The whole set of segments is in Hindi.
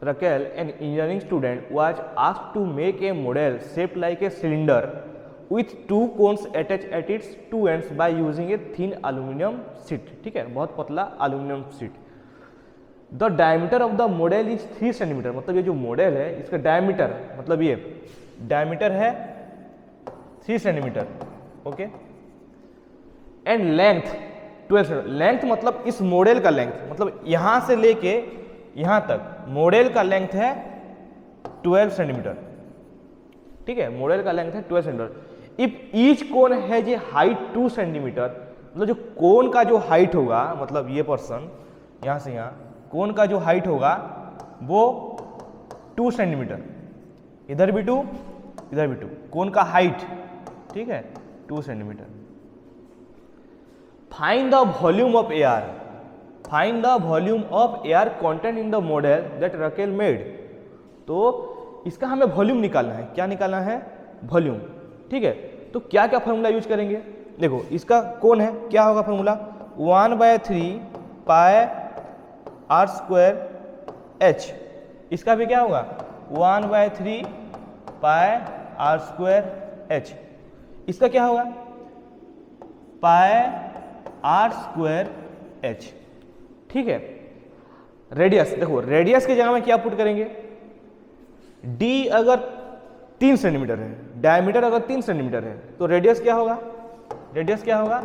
Raquel, an engineering student, was asked to make a model shaped like a cylinder with two cones attached at its two ends by using a thin aluminum sheet. ठीक है, बहुत पतला aluminum sheet. The diameter of the model is 3 centimetre. मतलब ये जो मॉडल है इसका डायमीटर, मतलब ये डायमीटर है 3 centimetre. Okay. And length 12 centimetre. Length मतलब इस मॉडल का लेंथ, मतलब यहां से लेके यहां तक मॉडल का लेंथ है 12 सेंटीमीटर. ठीक है, मॉडल का लेंथ है 12 centimetre. If each cone has a height 2 centimetre, मतलब जो कोन का जो हाइट होगा, मतलब ये पर्सन यहां से यहां, कोन का जो हाइट होगा वो 2 सेंटीमीटर. इधर भी 2, इधर भी 2. कोन का हाइट, ठीक है, 2 centimetre. Find the volume of air. Find the volume of air content in the model that Raquel made. तो इसका हमें वॉल्यूम निकालना है. क्या निकालना है? वॉल्यूम. ठीक है, तो क्या क्या फॉर्मूला यूज करेंगे? देखो, इसका कौन है, क्या होगा formula? 1/3 pi are square h. इसका भी क्या होगा? 1/3 पाई आर स्क्वायर एच. इसका क्या होगा? पाई आर स्क्वायर एच. ठीक है. रेडियस, देखो रेडियस की जगह में क्या पुट करेंगे? डी अगर 3 सेंटीमीटर है, डायमीटर अगर 3 सेंटीमीटर है, तो रेडियस क्या होगा? रेडियस क्या होगा?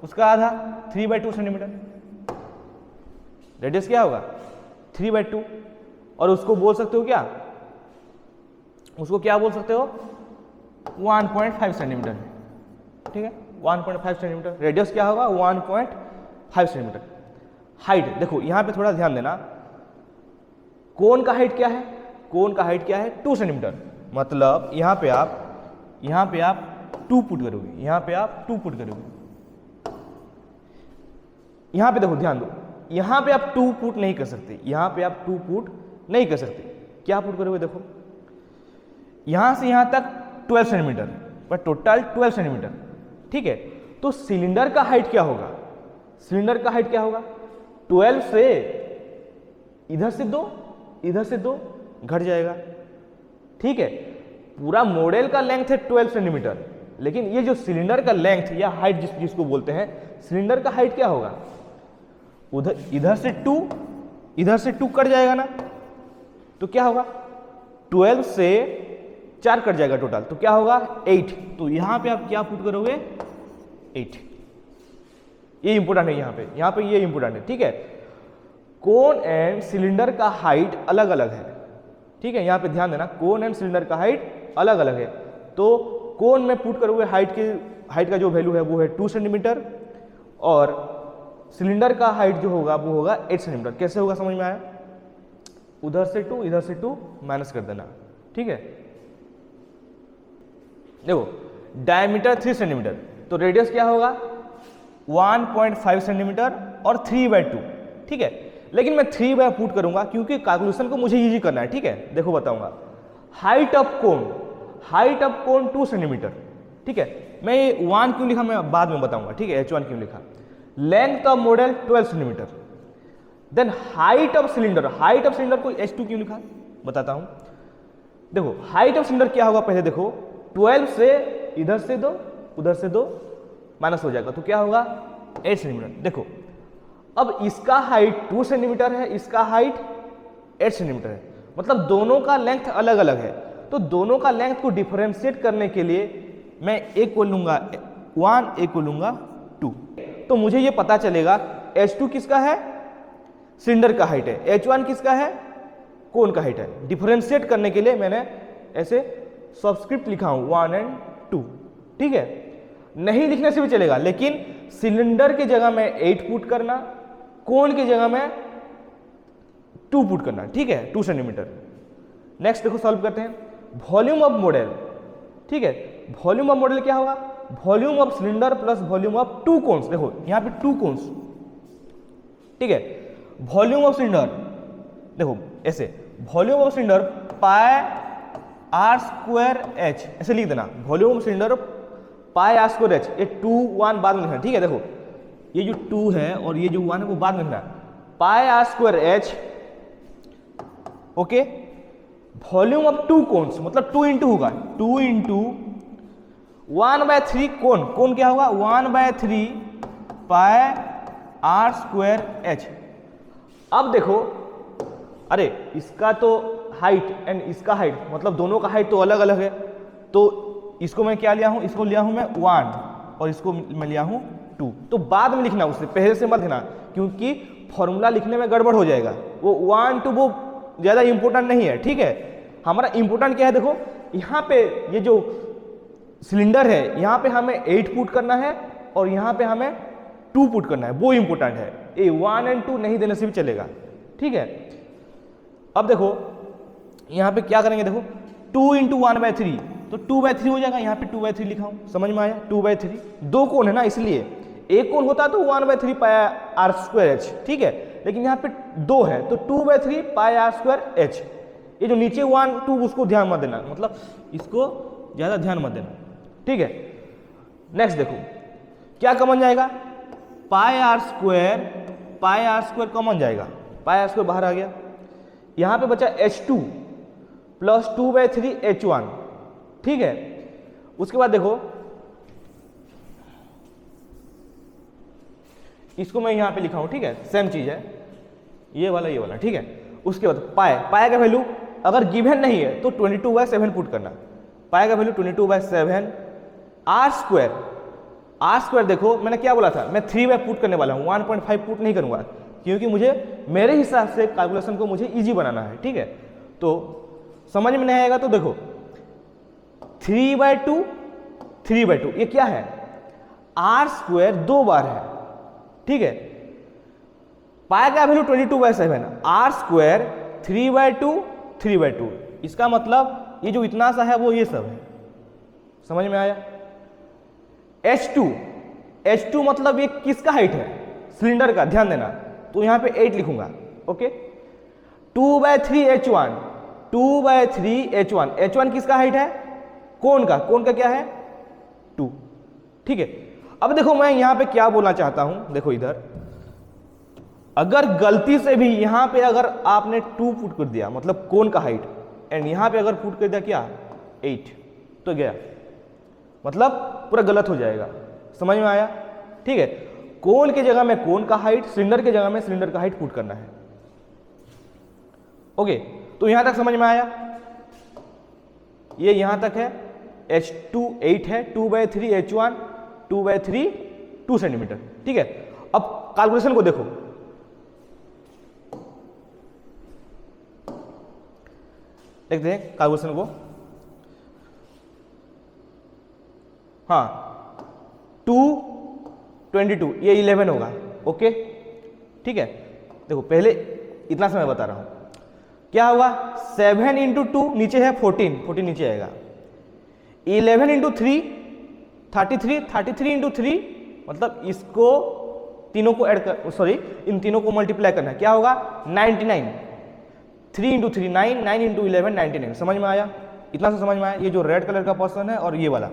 उसका आधा, 3/2 सेंटीमीटर. रेडियस क्या होगा? 3/2. और उसको बोल सकते हो क्या? उसको क्या बोल सकते हो? 1.5 सेंटीमीटर. ठीक है, 1.5 सेंटीमीटर. रेडियस क्या होगा? 1.5 सेंटीमीटर. हाइट, देखो यहां पे थोड़ा ध्यान देना. कोन का हाइट क्या है? कोन का हाइट क्या है? 2 सेंटीमीटर. मतलब यहां पे आप 2 पुट करोगे, यहां पे आप 2 पुट करोगे. यहां पे देखो ध्यान दो, यहां पे आप 2 पुट नहीं कर सकते. यहां पे आप 2 पुट नहीं कर सकते. क्या पुट करोगे? देखो यहां से यहां तक 12 सेंटीमीटर, पर टोटल 12 सेंटीमीटर. ठीक है, तो सिलेंडर का हाइट क्या होगा? सिलेंडर का हाइट क्या होगा? 12 से इधर से 2, इधर से 2 घट जाएगा. ठीक है, पूरा मॉडल का लेंथ है 12 सेंटीमीटर, लेकिन ये जो सिलेंडर का लेंथ या हाइट जिसको बोलते हैं, सिलेंडर का हाइट क्या होगा? उधर इधर से 2, इधर से 2 कट जाएगा ना, तो क्या होगा? 12 से 4 कट जाएगा टोटल, तो क्या होगा? 8. तो यहां पे आप क्या पुट करोगे? 8. ये इंपोर्टेंट है यहां पे ये इंपोर्टेंट है. ठीक है, कोन एंड सिलेंडर का हाइट अलग अलग है. ठीक है, यहां पे ध्यान देना, कोन एंड सिलेंडर का हाइट अलग अलग है. तो कोन में पुट करोगे हाइट का जो वैल्यू है वो है 2 सेंटीमीटर, और सिलेंडर का हाइट जो होगा वो होगा 8 सेंटीमीटर. कैसे होगा समझ में आया? उधर से 2, इधर से 2 माइनस कर देना. ठीक है, देखो डायमीटर 3 सेंटीमीटर, तो रेडियस क्या होगा? 1.5 सेंटीमीटर और 3/2. ठीक है, लेकिन मैं 3/2 पुट करूंगा क्योंकि कैलकुलेशन को मुझे इजी करना है. ठीक है, देखो बताऊंगा. Height of cone 2 centimetre. ठीक है, मैं ये 1 क्यों लिखा मैं बाद में बताऊंगा. ठीक है, H1 क्यों लिखा. Length of model 12 centimetre. Then height of cylinder को H2 क्यों लिखा बताता हूं. देखो हाइट ऑफ सिलेंडर क्या होगा? पहले देखो 12 से इधर से 2, उधर से 2 माइनस हो जाएगा, तो क्या होगा? 8 सेंटीमीटर. देखो अब इसका हाइट 2 सेंटीमीटर है, इसका हाइट 8 सेंटीमीटर है, मतलब दोनों का लेंथ अलग अलग है. तो दोनों का लेंथ को डिफरेंशिएट करने के लिए मैं एक को लूंगा 1, एक को लूंगा 2. तो मुझे ये पता चलेगा H2 किसका है? सिलेंडर का हाइट है. H1 किसका है? कोन का हाइट है. डिफरेंशिएट करने के लिए मैंने ऐसे सबस्क्रिप्ट लिखा हूं 1 और 2. ठीक है, नहीं लिखने से भी चलेगा, लेकिन सिलेंडर की जगह में 8 पुट करना, कोन की जगह में 2 पुट करना. ठीक है, 2 सेंटीमीटर. नेक्स्ट देखो सॉल्व करते हैं. Volume of model. ठीक है, वॉल्यूम ऑफ मॉडल क्या होगा? Volume of cylinder plus volume of 2 cones. देखो यहां पे 2 कोन्स. ठीक है, वॉल्यूम ऑफ सिलेंडर देखो ऐसे, volume of cylinder pi are square h, ऐसे लिख देना. Volume of cylinder pi are square h. ये 2 1 बाद में लिखना. ठीक है, देखो ये जो 2 है और ये जो 1 है वो बाद में लिखना. Pi are square H okay. Volume of two cones मतलब 2 इंटू होगा, 2 इंटू 1/3 कोन, कोन क्या होगा 1/3 पाई आर स्क्वायर एच। अब देखो, अरे इसका तो हाइट एंड इसका हाइट मतलब दोनों का हाइट तो अलग अलग है, तो इसको मैं क्या लिया हूं, इसको लिया हूं मैं 1 और इसको मैं लिया हूं 2। तो बाद में लिखना, उससे पहले से मत लिखना, क्योंकि फॉर्मूला लिखने में गड़बड़ हो जाएगा। वो 1 2 वो ज़्यादा इंपॉर्टेंट नहीं है, ठीक है। हमारा इंपॉर्टेंट क्या है, देखो यहाँ पे ये जो सिलेंडर है यहाँ पे हमें 8 पुट करना है और यहाँ पे हमें 2 पुट करना है, वो इंपॉर्टेंट है। ये 1 और 2 नहीं देने से भी चलेगा, ठीक है। अब देखो यहाँ पे क्या करेंगे, देखो 2 इंटू 1/3 तो 2/3 हो जाएगा, यहाँ पे 2/3 लिखा हूँ, समझ में आया। 2/3 दो कोण है ना, इसलिए एक कोण होता तो 1/3 पाई आर स्क्वायर एच, ठीक है, लेकिन यहाँ पे 2 है तो 2/3 पाई आर स्क्वायर एच। ये जो नीचे 1 2 उसको ध्यान मत देना, मतलब इसको ज़्यादा ध्यान मत देना, ठीक है। नेक्स्ट देखो क्या कॉमन जाएगा, पाई आर स्क्वायर कॉमन जाएगा, पाई आर स्क्वायर बाहर आ गया। यहाँ पे बचा H2 प्लस 2/3 H1, ठीक है। उसके बाद देखो इसको मैं यहाँ पे लिखा हूँ, ठीक है, सेम चीज है, ये वाला, ठीक है। उसके बाद पाई का वैल्यू अगर गिवन नहीं है तो 22/7 पुट करना, पाई का वैल्यू 22/7। आर स्क्वायर देखो मैंने क्या बोला था, मैं 3 पुट करने वाला हूँ, 1.5 पुट नहीं करूंगा, क्योंकि मुझे मेरे हिसाब से कैलकुलेशन को मुझे इजी बनाना है, ठीक है। तो समझ में नहीं आएगा तो देखो 3/2 ये क्या है, आर स्क्वायर 2 बार है, ठीक है। पाई का वैल्यू 22/7, आर स्क्वायर 3/2, इसका मतलब ये जो इतना सा है वो ये सब है, समझ में आया। H2 मतलब ये किसका हाइट है, सिलेंडर का, ध्यान देना, तो यहां पे 8 लिखूंगा, ओके। 2/3 H1 किसका हाइट है, कोन का क्या है 2, ठीक है। अब देखो मैं यहां पे क्या बोलना चाहता हूं, देखो इधर अगर गलती से भी यहां पे अगर आपने 2 पुट कर दिया मतलब कोन का हाइट, एंड यहां पे अगर पुट कर दिया क्या 8, तो गया, मतलब पूरा गलत हो जाएगा, समझ में आया, ठीक है। कोन के जगह में कोन का हाइट, सिलेंडर के जगह में सिलेंडर का हाइट पुट करना है, ओके। तो यहां तक समझ में आया, ये यहां तक है। H2 8 है, 2/3 H1 2/3 2 सेंटीमीटर, ठीक है। अब कैलकुलेशन को देखो, देखते हैं कैलकुलेशन को। हाँ 222 ये 11 होगा, ओके, ठीक है। देखो पहले इतना समय बता रहा हूं, क्या होगा 7 इंटू 2 नीचे है 14 नीचे आएगा, 11 इंटू 3 33 इंटू 3 मतलब इसको तीनों को ऐड कर, सॉरी इन तीनों को मल्टीप्लाई करना है, क्या होगा 99, 3 इंटू 3 9 इंटू 11 99, समझ में आया, इतना सा समझ में आया। ये जो रेड कलर का पर्सन है और ये वाला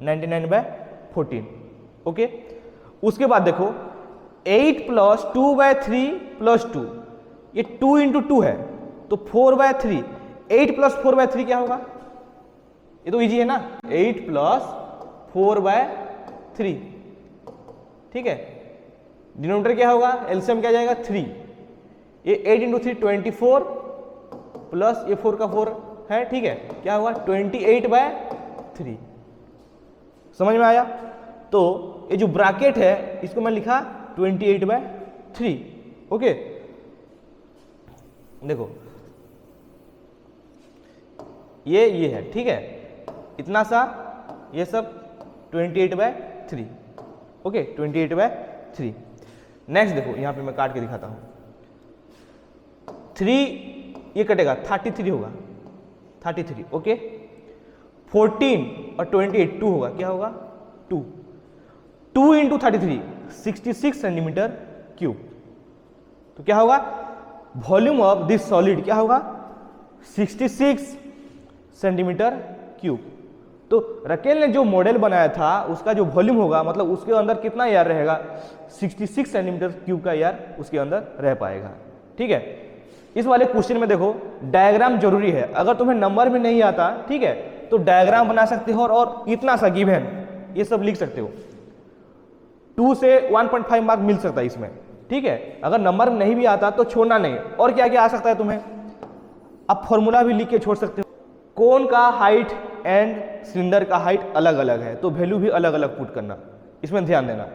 99/14, ओके। उसके बाद देखो 8 प्लस 2/3 प्लस 2, ये 2 इंटू 2 है तो 4/3, 8 प्लस 4/3 क्या होगा, ये तो इजी है ना, 8 प्लस 4/3, ठीक है। डिनोमिनेटर क्या होगा, एलसीएम क्या जाएगा 3, ये 8 इंटू 3 24 प्लस ये 4 का 4 है, ठीक है, क्या होगा 28/3, समझ में आया। तो ये जो ब्रैकेट है इसको मैं लिखा 28/3, ओके। देखो ये है, ठीक है, इतना सा ये सब 28/3, ओके 28/3। नेक्स्ट देखो यहां पे मैं काट के दिखाता हूं, 3 ये कटेगा 33 होगा, 33, ओके। 14 और 28 2 होगा, क्या होगा 2 इंटू 33 66 सेंटीमीटर क्यूब, तो क्या होगा वॉल्यूम ऑफ दिस सॉलिड क्या होगा 66 सेंटीमीटर क्यूब। तो रकेल ने जो मॉडल बनाया था उसका जो वॉल्यूम होगा मतलब उसके अंदर कितना एयर रहेगा 66 सेंटीमीटर क्यूब का एयर उसके अंदर रह पाएगा, ठीक है। इस वाले क्वेश्चन में देखो डायग्राम जरूरी है, अगर तुम्हें नंबर में नहीं आता, ठीक है, तो डायग्राम बना सकते हो और इतना सा गिवन ये सब लिख सकते हो। 2 से 1.5 मार्क मिल सकता है इसमें, ठीक है। अगर नंबर में नहीं भी आता तो छोड़ना नहीं। और क्या क्या आ सकता है तुम्हें, आप फॉर्मूला भी लिख के छोड़ सकते हो। कोन का हाइट एंड सिलेंडर का हाइट अलग अलग है, तो वैल्यू भी अलग अलग पुट करना, इसमें ध्यान देना।